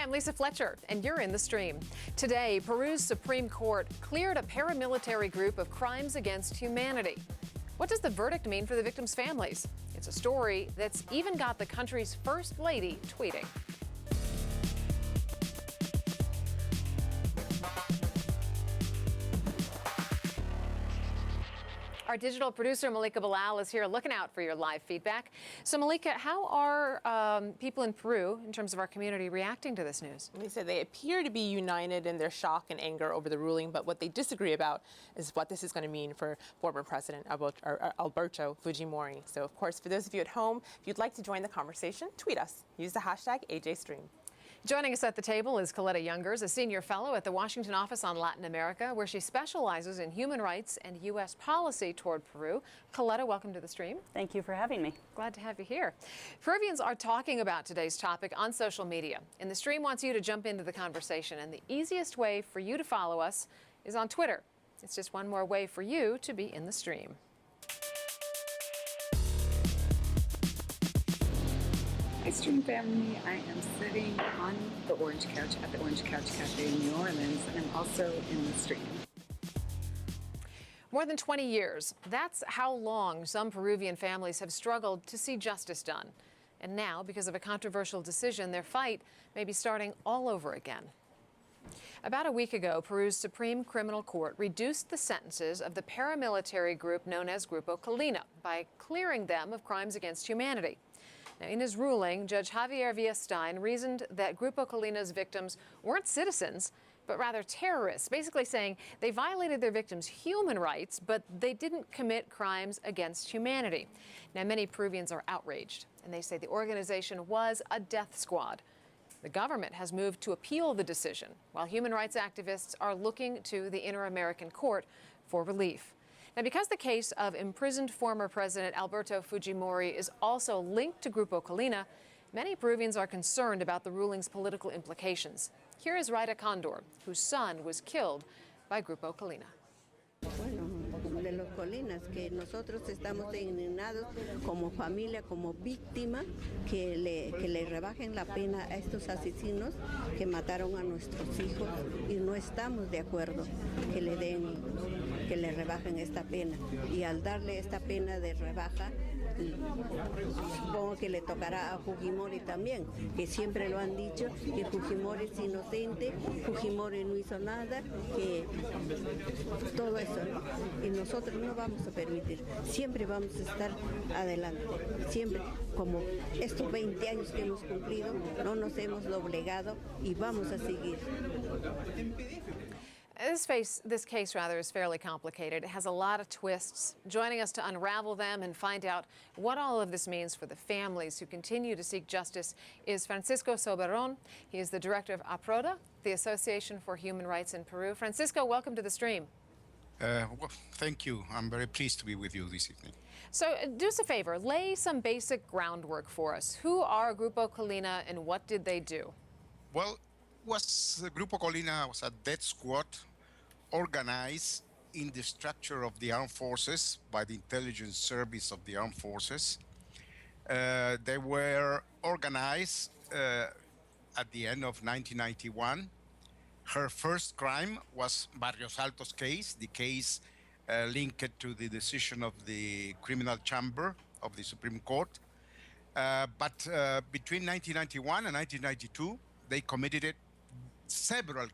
I'm Lisa Fletcher, and you're in the stream. Today, Peru's Supreme Court cleared a paramilitary group of crimes against humanity. What does the verdict mean for the victims' families? It's a story that's even got the country's first lady tweeting. Our digital producer, Malika Bilal, is here looking out for your live feedback. So, Malika, how are people in Peru, in terms of our community, reacting to this news? Lisa, they appear to be united in their shock and anger over the ruling, but what they disagree about is what this is going to mean for former President Alberto Fujimori. So, of course, for those of you at home, if you'd like to join the conversation, tweet us. Use the hashtag AJStream. Joining us at the table is Colina Youngers, a senior fellow at the Washington Office on Latin America, where she specializes in human rights and U.S. policy toward Peru. Colina, welcome to the stream. Thank you for having me. Glad to have you here. Peruvians are talking about today's topic on social media, and the stream wants you to jump into the conversation. And the easiest way for you to follow us is on Twitter. It's just one more way for you to be in the stream. Hi, Stream family. I am sitting on the Orange Couch at the Orange Couch Cafe in New Orleans, and I'm also in the stream. More than 20 years. That's how long some Peruvian families have struggled to see justice done. And now, because of a controversial decision, their fight may be starting all over again. About a week ago, Peru's Supreme Criminal Court reduced the sentences of the paramilitary group known as Grupo Colina by clearing them of crimes against humanity. Now, in his ruling, Judge Javier Villestein reasoned that Grupo Colina's victims weren't citizens, but rather terrorists, basically saying they violated their victims' human rights, but they didn't commit crimes against humanity. Now, many Peruvians are outraged, and they say the organization was a death squad. The government has moved to appeal the decision, while human rights activists are looking to the Inter-American Court for relief. Now, because the case of imprisoned former President Alberto Fujimori is also linked to Grupo Colina, many Peruvians are concerned about the ruling's political implications. Here is Raida Condor, whose son was killed by Grupo Colina. Bueno, de los Colinas, que nosotros estamos indignados como familia, como víctima, que le rebajen la pena a estos asesinos que mataron a nuestros hijos, y no estamos de acuerdo que le rebajen esta pena. Y al darle esta pena de rebaja, supongo que le tocará a Fujimori también, que siempre lo han dicho, que Fujimori es inocente, Fujimori no hizo nada, que todo eso, ¿no? Y nosotros no vamos a permitir, siempre vamos a estar adelante, siempre, como estos 20 años que hemos cumplido, no nos hemos doblegado y vamos a seguir. This case is fairly complicated. It has a lot of twists. Joining us to unravel them and find out what all of this means for the families who continue to seek justice is Francisco Soberón. He is the director of APRODA, the Association for Human Rights in Peru. Francisco, welcome to the stream. Well, thank you. I'm very pleased to be with you this evening. So do us a favor, lay some basic groundwork for us. Who are Grupo Colina and what did they do? Well, Grupo Colina was a death squad organized in the structure of the armed forces by the intelligence service of the armed forces. They were organized at the end of 1991. Her first crime was Barrios Altos case, the case linked to the decision of the criminal chamber of the Supreme Court. But between 1991 and 1992, they committed several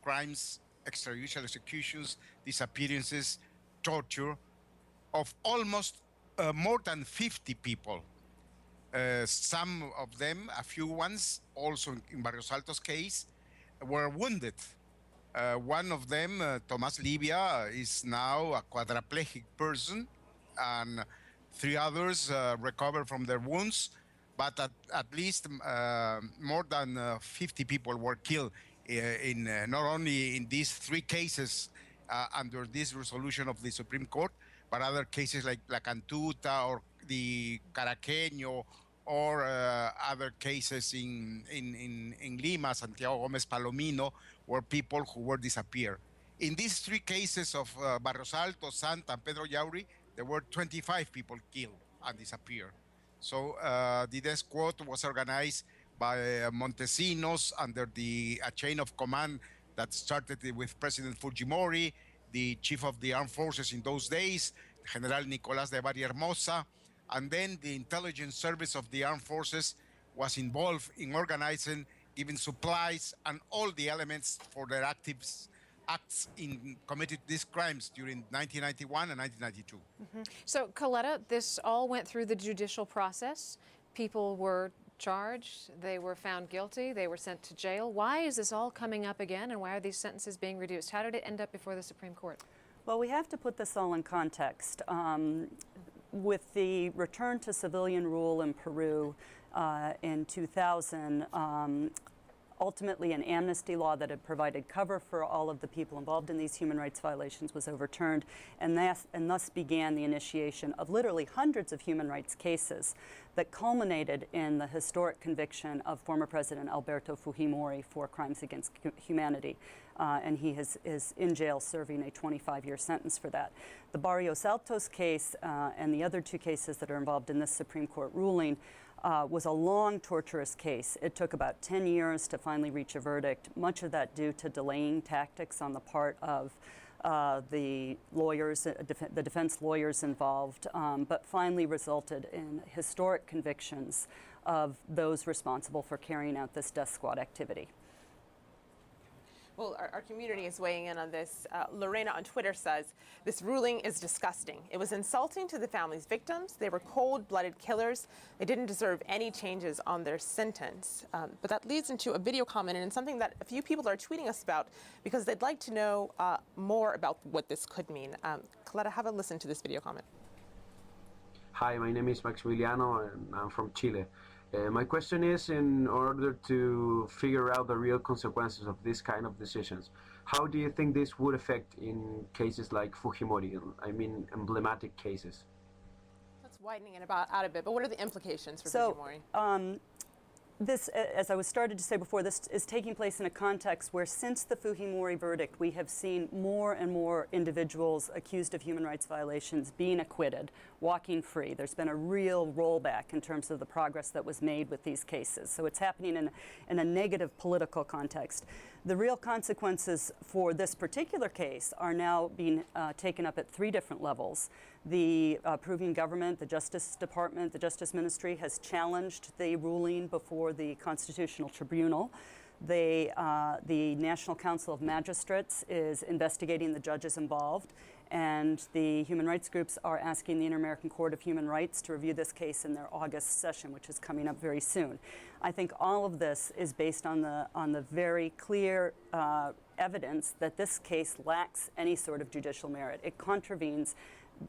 crimes, extrajudicial executions, disappearances, torture of almost more than 50 people. Some of them, a few ones, also in Barrios Altos case, were wounded. One of them, Tomás Livia, is now a quadriplegic person, and 3 others recovered from their wounds, but at least more than 50 people were killed in not only in these 3 cases under this resolution of the Supreme Court, but other cases like La Cantuta or the Caraqueño, or other cases in Lima, Santiago Gómez Palomino, where people who were disappeared. In these 3 cases of Barrios Altos, Santa, and Pedro Yauri, there were 25 people killed and disappeared. So the death squad was organized by Montesinos under a chain of command that started with President Fujimori, the chief of the armed forces in those days, General Nicolás de Hermosa, and then the intelligence service of the armed forces was involved in organizing, giving supplies and all the elements for their acts in committed these crimes during 1991 and 1992. So, Coletta, this all went through the judicial process. People were charged, they were found guilty, they were sent to jail. Why is this all coming up again, and why are these sentences being reduced? How did it end up before the Supreme Court? Well, we have to put this all in context. With the return to civilian rule in Peru in 2000, ultimately an amnesty law that had provided cover for all of the people involved in these human rights violations was overturned, and thus began the initiation of literally hundreds of human rights cases that culminated in the historic conviction of former President Alberto Fujimori for crimes against humanity. And he is in jail serving a 25-year sentence for that. The Barrios Altos case and the other two cases that are involved in this Supreme Court ruling was a long, torturous case. It took about 10 years to finally reach a verdict, much of that due to delaying tactics on the part of the lawyers, the defense lawyers involved, but finally resulted in historic convictions of those responsible for carrying out this death squad activity. Well, our community is weighing in on this. Lorena on Twitter says, this ruling is disgusting. It was insulting to the family's victims. They were cold-blooded killers. They didn't deserve any changes on their sentence. But that leads into a video comment and something that a few people are tweeting us about because they'd like to know more about what this could mean. Coletta, have a listen to this video comment. Hi, my name is Maximiliano and I'm from Chile. My question is, in order to figure out the real consequences of this kind of decisions, how do you think this would affect in cases like Fujimori, I mean emblematic cases? That's widening it out a bit, but what are the implications for Fujimori? This, as I was started to say before, this is taking place in a context where since the Fujimori verdict, we have seen more and more individuals accused of human rights violations being acquitted, walking free. There's been a real rollback in terms of the progress that was made with these cases. So it's happening in a negative political context. The real consequences for this particular case are now being taken up at three different levels. The Peruvian government, the Justice Department, the Justice Ministry has challenged the ruling before the Constitutional Tribunal. The National Council of Magistrates is investigating the judges involved, and the human rights groups are asking the Inter-American Court of Human Rights to review this case in their August session, which is coming up very soon. I think all of this is based on the very clear evidence that this case lacks any sort of judicial merit. It contravenes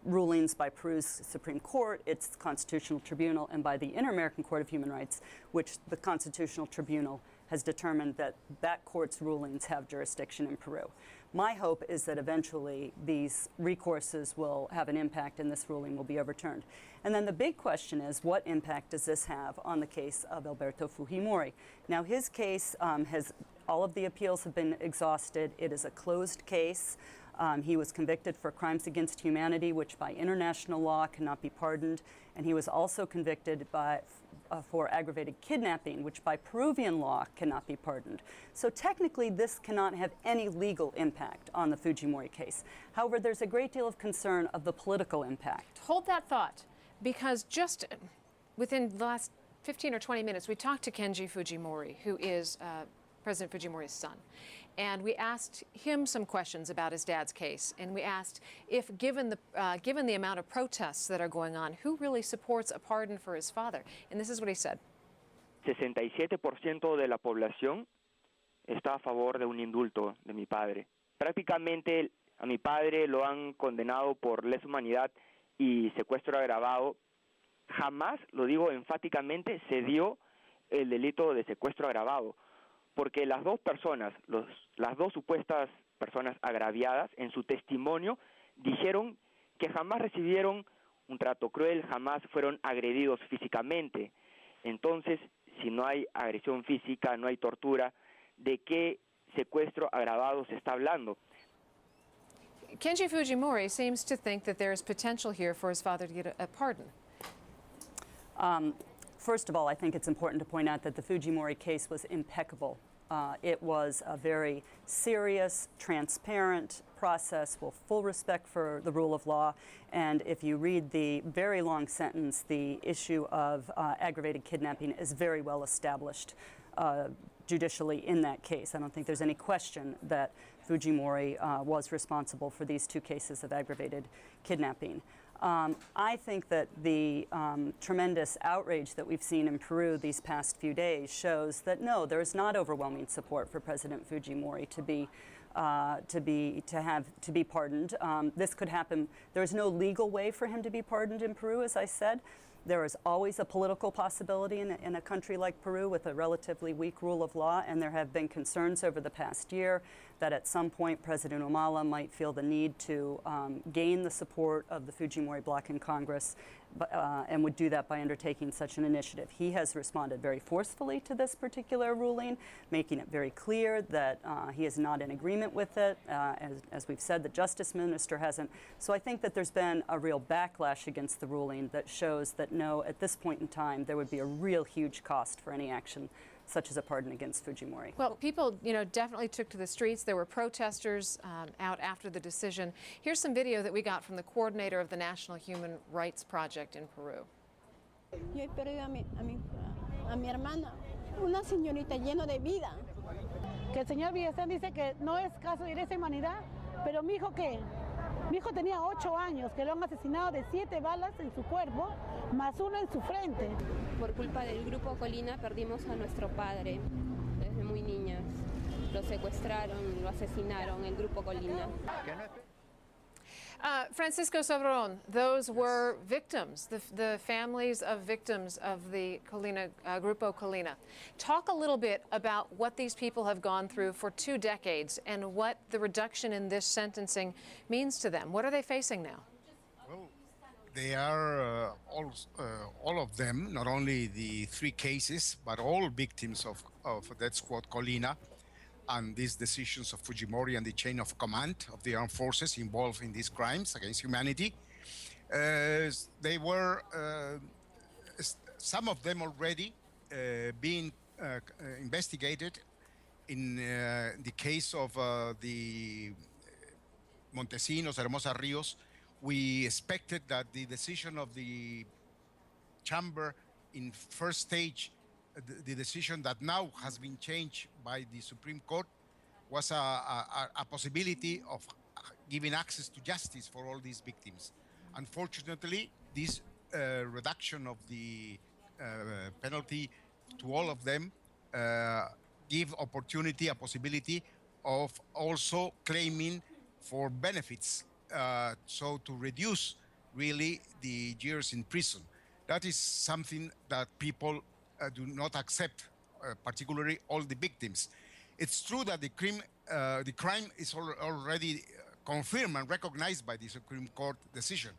rulings by Peru's Supreme Court, its Constitutional Tribunal, and by the Inter-American Court of Human Rights, which the Constitutional Tribunal has determined that that court's rulings have jurisdiction in Peru. My hope is that eventually these recourses will have an impact and this ruling will be overturned. And then the big question is, what impact does this have on the case of Alberto Fujimori? Now, his case all of the appeals have been exhausted. It is a closed case. He was convicted for crimes against humanity, which by international law cannot be pardoned. And he was also convicted for aggravated kidnapping, which by Peruvian law cannot be pardoned. So technically, this cannot have any legal impact on the Fujimori case. However, there's a great deal of concern of the political impact. Hold that thought, because just within the last 15 or 20 minutes, we talked to Kenji Fujimori, who is President Fujimori's son. And we asked him some questions about his dad's case. And we asked if, given the amount of protests that are going on, who really supports a pardon for his father? And this is what he said. 67% de la población está a favor de un indulto de mi padre. Prácticamente a mi padre lo han condenado por lesa humanidad y secuestro agravado. Jamás, lo digo enfáticamente, se dio el delito de secuestro agravado. Porque las dos personas, las dos supuestas personas agraviadas, en su testimonio dijeron que jamás recibieron un trato cruel, jamás fueron agredidos físicamente. Entonces, si no hay agresión física, no hay tortura, ¿de qué secuestro agravado se está hablando? Kenji Fujimori seems to think that there is potential here for his father to get a pardon. first of all, I think it's important to point out that the Fujimori case was impeccable. It was a very serious, transparent process with full respect for the rule of law. And if you read the very long sentence, the issue of aggravated kidnapping is very well established judicially in that case. I don't think there's any question that Fujimori was responsible for these two cases of aggravated kidnapping. I think that the tremendous outrage that we've seen in Peru these past few days shows that no, there is not overwhelming support for President Fujimori to be pardoned. This could happen. There is no legal way for him to be pardoned in Peru, as I said. There is always a political possibility in a country like Peru with a relatively weak rule of law, and there have been concerns over the past year that at some point President Humala might feel the need to gain the support of the Fujimori bloc in Congress and would do that by undertaking such an initiative. He has responded very forcefully to this particular ruling, making it very clear that he is not in agreement with it. As we've said, the Justice Minister hasn't. So I think that there's been a real backlash against the ruling that shows that no, at this point in time, there would be a real huge cost for any action such as a pardon against Fujimori. Well, people, definitely took to the streets. There were protesters out after the decision. Here's some video that we got from the coordinator of the National Human Rights Project in Peru. Yo he perdido a mi hermana, una señorita llena de vida. Que el señor Villesán dice que no es caso de lesa humanidad, pero mi hijo ¿qué? Mi hijo tenía 8 años, que lo han asesinado de 7 balas en su cuerpo, más una en su frente. Por culpa del Grupo Colina perdimos a nuestro padre desde muy niñas. Lo secuestraron, lo asesinaron, el Grupo Colina. Francisco Sobron, those were victims, the families of victims of the Colina, Grupo Colina. Talk a little bit about what these people have gone through for 2 decades and what the reduction in this sentencing means to them. What are they facing now? Well, they are all of them, not only the 3 cases, but all victims of Death Squad Colina and these decisions of Fujimori and the chain of command of the armed forces involved in these crimes against humanity. They were, some of them already being investigated. In the case of the Montesinos, Hermosa Rios, we expected that the decision of the chamber in first stage, the decision that now has been changed by the Supreme Court, was a possibility of giving access to justice for all these victims. Unfortunately, this reduction of the penalty to all of them give opportunity, a possibility of also claiming for benefits, so to reduce really the years in prison. That is something that people do not accept, particularly all the victims. It's true that the crime is already confirmed and recognized by the Supreme Court decision.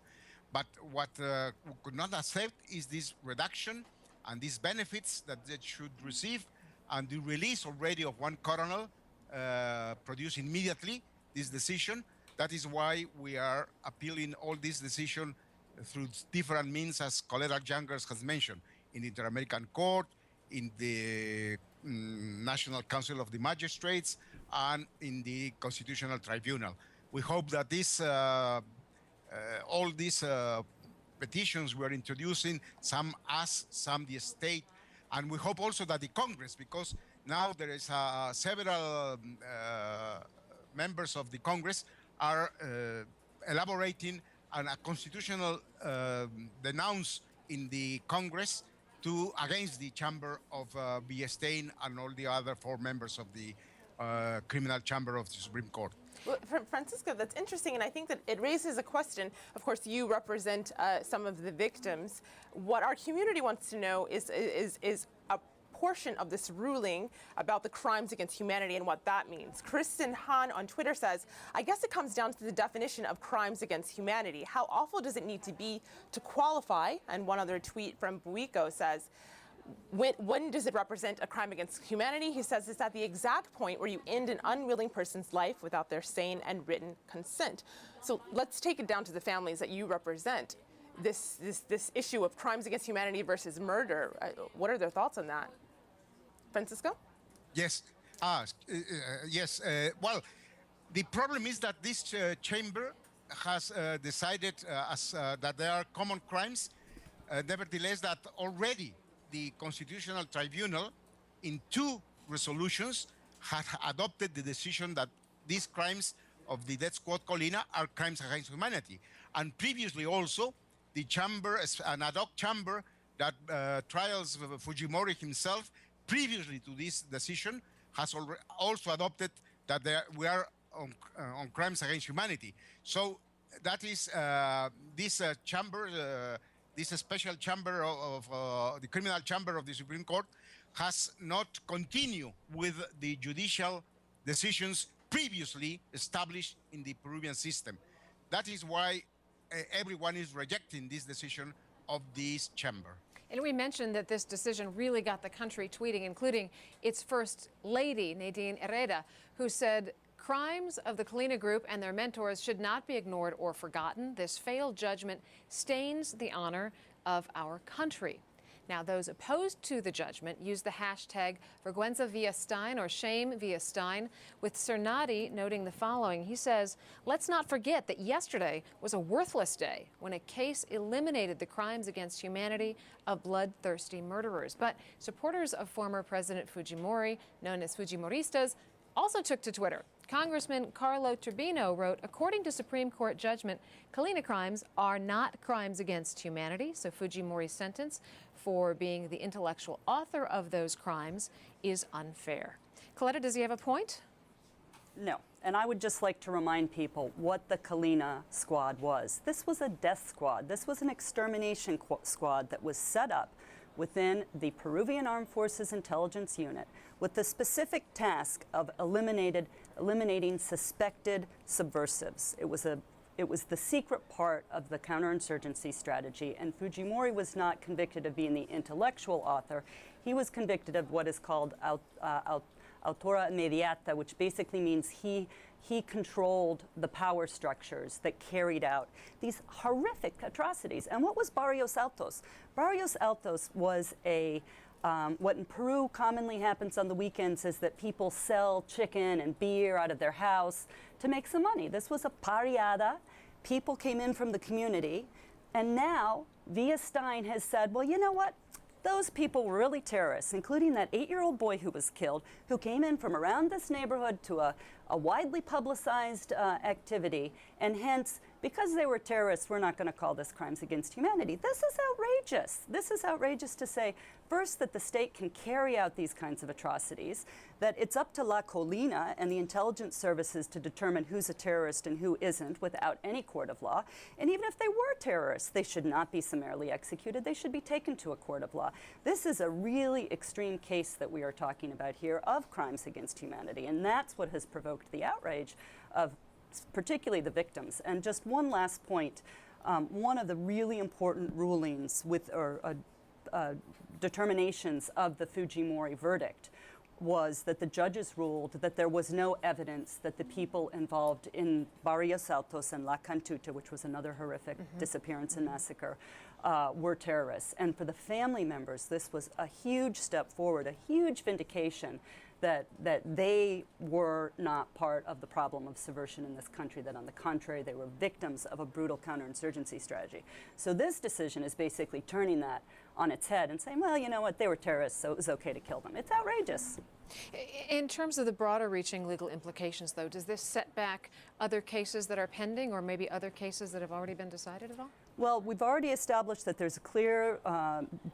But what we could not accept is this reduction and these benefits that they should receive, and the release already of one colonel produced immediately this decision. That is why we are appealing all this decision through different means, as Colina Group has mentioned, in the Inter-American Court, in the National Council of the Magistrates, and in the Constitutional Tribunal. We hope that this, all these petitions we're introducing, some us, some the state, and we hope also that the Congress, because now there is several members of the Congress are elaborating a constitutional denounce in the Congress against the chamber of Villestain and all the other 4 members of the criminal chamber of the Supreme Court. Well, Francisco, that's interesting, and I think that it raises a question. Of course, you represent some of the victims. What our community wants to know is a portion of this ruling about the crimes against humanity and what that means. Kristen Han on Twitter says, I guess it comes down to the definition of crimes against humanity. How awful does it need to be to qualify? And one other tweet from Buico says, when does it represent a crime against humanity? He says it's at the exact point where you end an unwilling person's life without their sane and written consent. So let's take it down to the families that you represent. this issue of crimes against humanity versus murder. What are their thoughts on that? Francisco? Yes. Yes. Well, the problem is that this chamber has decided that there are common crimes. Nevertheless, that already the Constitutional Tribunal, in 2 resolutions, had adopted the decision that these crimes of the death squad Colina are crimes against humanity. And previously also, the chamber, an ad hoc chamber that trials Fujimori himself, previously to this decision, has also adopted that we are on crimes against humanity. So that is this chamber, this special chamber of the criminal chamber of the Supreme Court has not continued with the judicial decisions previously established in the Peruvian system. That is why everyone is rejecting this decision of this chamber. And we mentioned that this decision really got the country tweeting, including its first lady, Nadine Herrera, who said, crimes of the Colina Group and their mentors should not be ignored or forgotten. This failed judgment stains the honor of our country. Now, those opposed to the judgment used the hashtag Vergüenza via Stein or Shame via Stein, with Cernati noting the following. He says, let's not forget that yesterday was a worthless day when a case eliminated the crimes against humanity of bloodthirsty murderers. But supporters of former President Fujimori, known as Fujimoristas, also took to Twitter. Congressman Carlo Turbino wrote, according to Supreme Court judgment, Colina crimes are not crimes against humanity, so Fujimori's sentence for being the intellectual author of those crimes is unfair. Coletta, does he have a point? No. And I would just like to remind people what the Colina squad was. This was a death squad. This was an extermination squad that was set up within the Peruvian Armed Forces Intelligence Unit with the specific task of eliminating suspected subversives. It was the secret part of the counterinsurgency strategy, and Fujimori was not convicted of being the intellectual author. He was convicted of what is called autora inmediata, which basically means he controlled the power structures that carried out these horrific atrocities. And what was Barrios Altos? Barrios Altos was what in Peru commonly happens on the weekends is that people sell chicken and beer out of their house to make some money. This was a pariada. People came in from the community, and now Villa Stein has said, well, you know what? Those people were really terrorists, including that 8-year-old boy who was killed, who came in from around this neighborhood to a widely publicized activity, and hence, because they were terrorists, we're not going to call this crimes against humanity. This is outrageous. This is outrageous to say, first, that the state can carry out these kinds of atrocities, that it's up to La Colina and the intelligence services to determine who's a terrorist and who isn't without any court of law. And even if they were terrorists, they should not be summarily executed. They should be taken to a court of law. This is a really extreme case that we are talking about here of crimes against humanity, and that's what has provoked the outrage of particularly the victims. And just one last point, one of the really important rulings determinations of the Fujimori verdict was that the judges ruled that there was no evidence that the people involved in Barrios Altos and La Cantuta, which was another horrific disappearance and massacre, were terrorists. And for the family members, this was a huge step forward, a huge vindication that they were not part of the problem of subversion in this country, that on the contrary, they were victims of a brutal counterinsurgency strategy. So this decision is basically turning that on its head and saying, well, you know what, they were terrorists, so it was okay to kill them. It's outrageous. In terms of the broader reaching legal implications, though, does this set back other cases that are pending or maybe other cases that have already been decided at all? Well, we've already established that there's clear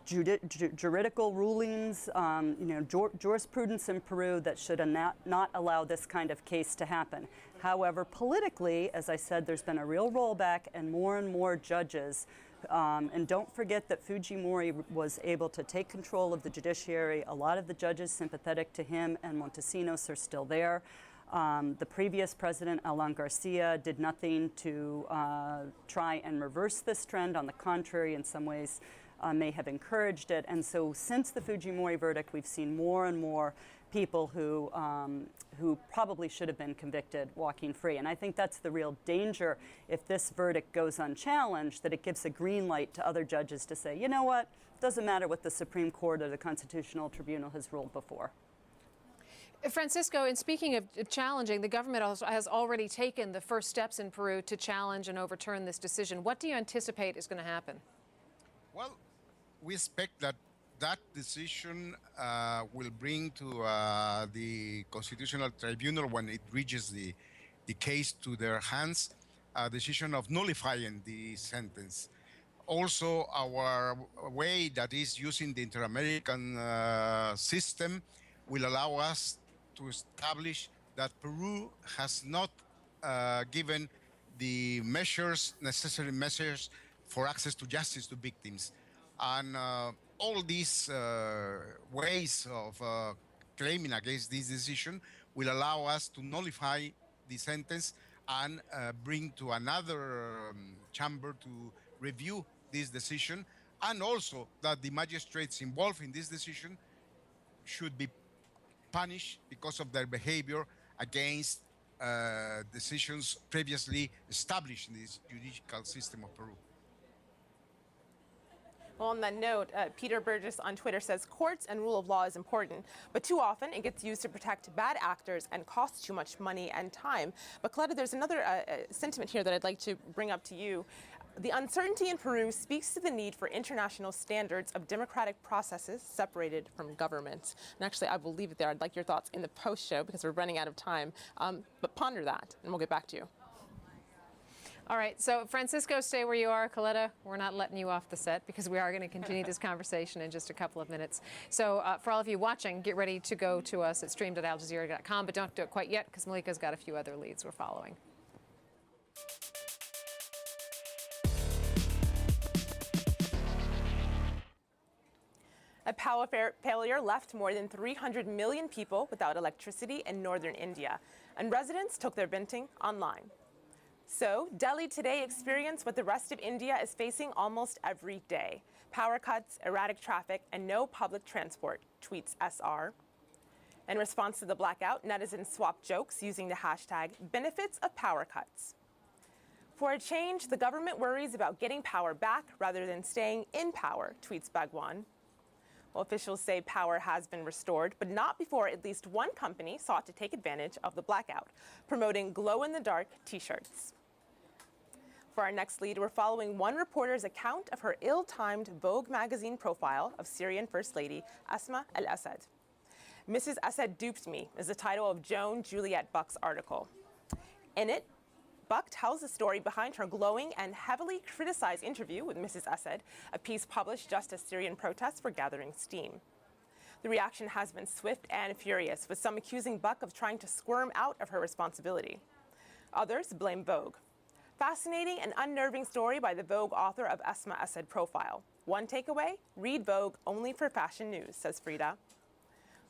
juridical rulings, jurisprudence in Peru that should not allow this kind of case to happen. However, politically, as I said, there's been a real rollback and more judges. And don't forget that Fujimori was able to take control of the judiciary. A lot of the judges sympathetic to him and Montesinos are still there. The previous president, Alan Garcia, did nothing to try and reverse this trend. On the contrary, in some ways, may have encouraged it. And so since the Fujimori verdict, we've seen more and more people who probably should have been convicted walking free. And I think that's the real danger if this verdict goes unchallenged, that it gives a green light to other judges to say, you know what, it doesn't matter what the Supreme Court or the Constitutional Tribunal has ruled before. Francisco, in speaking of challenging, the government has already taken the first steps in Peru to challenge and overturn this decision. What do you anticipate is going to happen? Well, we expect that that decision will bring to the Constitutional Tribunal, when it reaches the case to their hands, a decision of nullifying the sentence. Also, our way, that is using the Inter-American system, will allow us to establish that Peru has not given the necessary measures for access to justice to victims. And all these ways of claiming against this decision will allow us to nullify the sentence and bring to another chamber to review this decision, and also that the magistrates involved in this decision should be punished because of their behavior against decisions previously established in this judicial system of Peru. Well, on that note, Peter Burgess on Twitter says, courts and rule of law is important, but too often it gets used to protect bad actors and costs too much money and time. But Coletta, there's another sentiment here that I'd like to bring up to you. The uncertainty in Peru speaks to the need for international standards of democratic processes separated from government. And actually, I will leave it there. I'd like your thoughts in the post-show because we're running out of time. But ponder that, and we'll get back to you. All right, so Francisco, stay where you are. Coletta, we're not letting you off the set because we are going to continue this conversation in just a couple of minutes. So for all of you watching, get ready to go to us at stream.aljazeera.com, but don't do it quite yet because Malika's got a few other leads we're following. A power failure left more than 300 million people without electricity in northern India, and residents took their venting online. So, Delhi today experienced what the rest of India is facing almost every day: power cuts, erratic traffic, and no public transport, tweets SR. In response to the blackout, netizens swapped jokes using the hashtag benefits of power cuts. For a change, the government worries about getting power back rather than staying in power, tweets Bhagwan. Well, officials say power has been restored, but not before at least one company sought to take advantage of the blackout, promoting glow-in-the-dark T-shirts. For our next lead, we're following one reporter's account of her ill-timed Vogue magazine profile of Syrian First Lady Asma al-Assad. "Mrs. Assad duped me" is the title of Joan Juliet Buck's article. In it, Buck tells the story behind her glowing and heavily criticized interview with Mrs. Assad, a piece published just as Syrian protests were gathering steam. The reaction has been swift and furious, with some accusing Buck of trying to squirm out of her responsibility. Others blame Vogue. Fascinating and unnerving story by the Vogue author of Asma Assad profile. One takeaway: read Vogue only for fashion news, says Frida.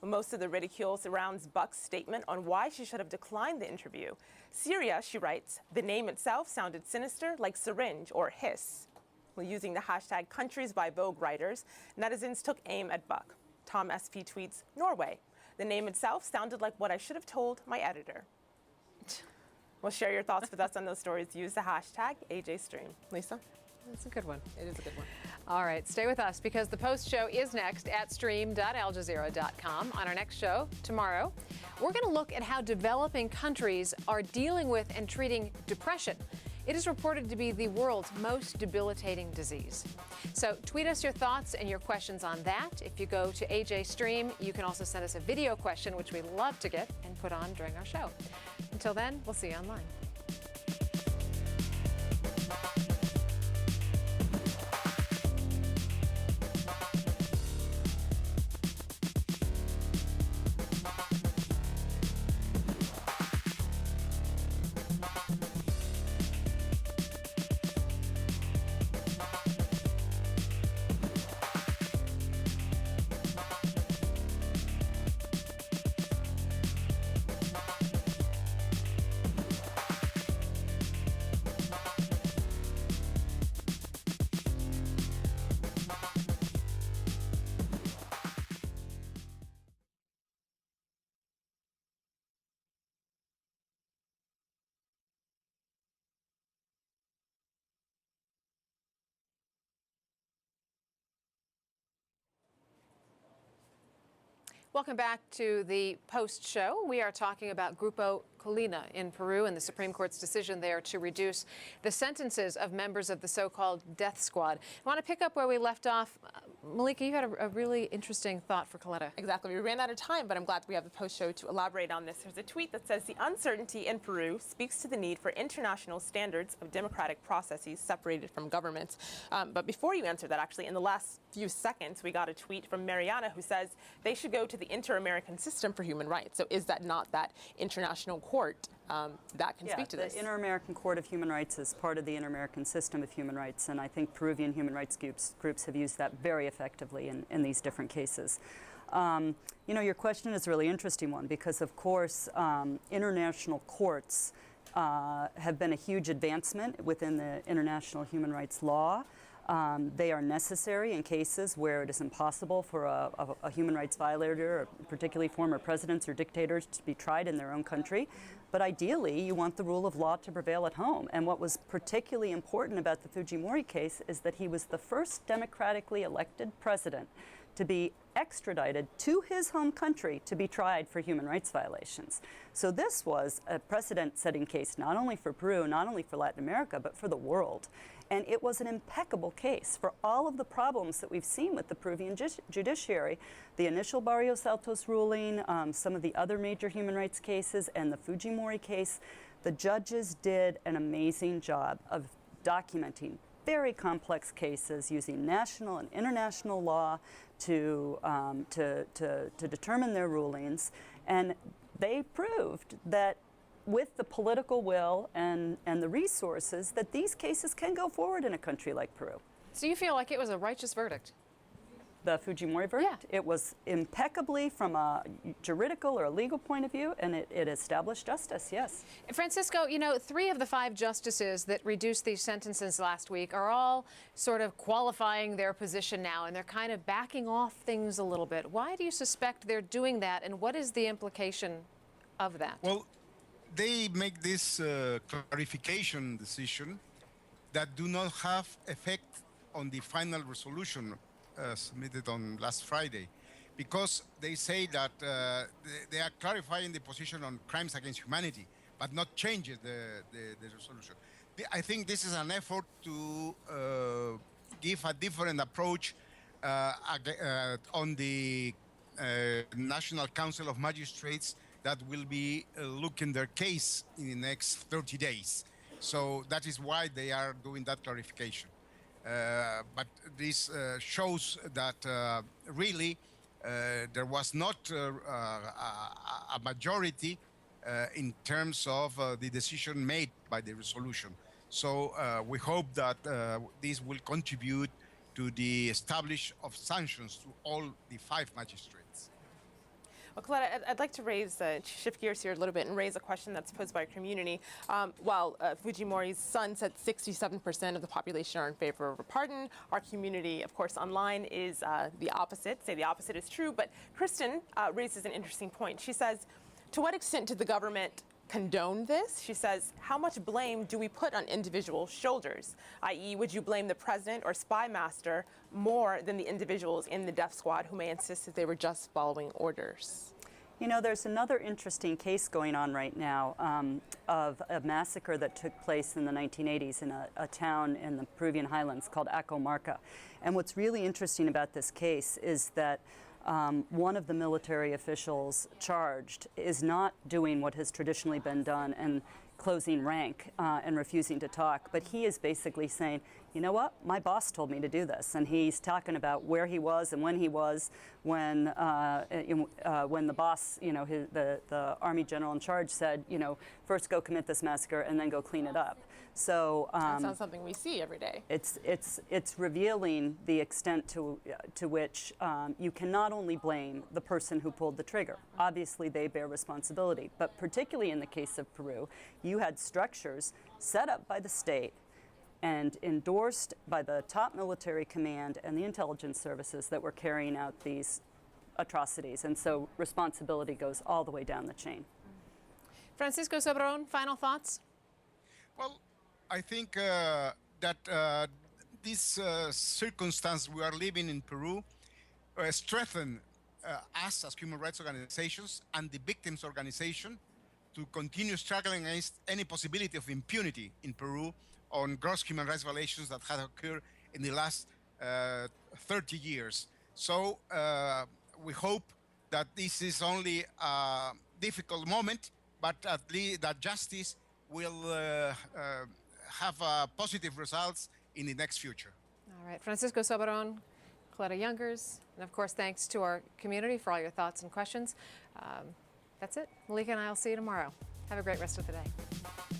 Most of the ridicule surrounds Buck's statement on why she should have declined the interview. Syria, she writes, the name itself sounded sinister, like syringe or hiss. While using the hashtag countries by Vogue writers, netizens took aim at Buck. Tom SP tweets, Norway. The name itself sounded like what I should have told my editor. Well, share your thoughts with us on those stories. Use the hashtag AJStream. Lisa? That's a good one. It is a good one. All right, stay with us because the post show is next at stream.aljazeera.com. On our next show tomorrow, we're going to look at how developing countries are dealing with and treating depression. It is reported to be the world's most debilitating disease. So tweet us your thoughts and your questions on that. If you go to AJ Stream, you can also send us a video question, which we love to get and put on during our show. Until then, we'll see you online. Welcome back to the Post show. We are talking about Grupo Colina in Peru and the Supreme Court's decision there to reduce the sentences of members of the so-called death squad. I want to pick up where we left off. Malika, you had a really interesting thought for Coletta. Exactly. We ran out of time, but I'm glad we have the Post show to elaborate on this. There's a tweet that says the uncertainty in Peru speaks to the need for international standards of democratic processes separated from governments. But before you answer that, actually, in the last few seconds, we got a tweet from Mariana who says they should go to the Inter-American System for Human Rights. So is that not that international court that can speak to this? The Inter-American Court of Human Rights is part of the Inter-American System of Human Rights, and I think Peruvian human rights groups have used that very effectively in these different cases. You know, your question is a really interesting one because, of course, international courts have been a huge advancement within the international human rights law. They are necessary in cases where it is impossible for a human rights violator, or particularly former presidents or dictators, to be tried in their own country. But ideally, you want the rule of law to prevail at home. And what was particularly important about the Fujimori case is that he was the first democratically elected president to be extradited to his home country to be tried for human rights violations. So this was a precedent-setting case not only for Peru, not only for Latin America, but for the world. And it was an impeccable case for all of the problems that we've seen with the Peruvian judiciary. The initial Barrios Altos ruling, some of the other major human rights cases, and the Fujimori case, the judges did an amazing job of documenting very complex cases using national and international law to determine their rulings. And they proved that with the political will and the resources, that these cases can go forward in a country like Peru. So you feel like it was a righteous verdict? The Fujimori verdict? Yeah. It was impeccably from a juridical or a legal point of view, and it established justice, yes. Francisco, you know, 3 of the 5 justices that reduced these sentences last week are all sort of qualifying their position now, and they're kind of backing off things a little bit. Why do you suspect they're doing that, and what is the implication of that? Well, they make this clarification decision that do not have effect on the final resolution submitted on last Friday, because they say that they are clarifying the position on crimes against humanity, but not changing the resolution. I think this is an effort to give a different approach on the National Council of Magistrates that will be looking their case in the next 30 days. So that is why they are doing that clarification. But this shows that really there was not a majority in terms of the decision made by the resolution. So we hope that this will contribute to the establishment of sanctions to all the 5 magistrates. Well, Coletta, I'd like to shift gears here a little bit and raise a question that's posed by our community. While Fujimori's son said 67% of the population are in favor of a pardon, our community, of course, online is the opposite. Say the opposite is true, but Kristen raises an interesting point. She says, to what extent did the government condone this? She says, how much blame do we put on individual shoulders? I.e., would you blame the president or spy master more than the individuals in the death squad who may insist that they were just following orders? You know, there's another interesting case going on right now of a massacre that took place in the 1980s in a town in the Peruvian highlands called Acomarca. And what's really interesting about this case is that one of the military officials charged is not doing what has traditionally been done and closing rank and refusing to talk, but he is basically saying, you know what, my boss told me to do this, and he's talking about where he was and when he was when the boss, you know, the army general in charge said, you know, first go commit this massacre and then go clean it up. So that sounds something we see every day. It's revealing the extent to which you can not only blame the person who pulled the trigger. Obviously, they bear responsibility, but particularly in the case of Peru, you had structures set up by the state and endorsed by the top military command and the intelligence services that were carrying out these atrocities. And so responsibility goes all the way down the chain. Francisco Sobron, final thoughts? Well, I think that this circumstance we are living in Peru strengthen us as human rights organizations and the victims organization to continue struggling against any possibility of impunity in Peru on gross human rights violations that have occurred in the last 30 years. So we hope that this is only a difficult moment, but at least that justice will have positive results in the next future. All right, Francisco Soberon, Coletta Youngers, and of course, thanks to our community for all your thoughts and questions. That's it. Malika and I will see you tomorrow. Have a great rest of the day.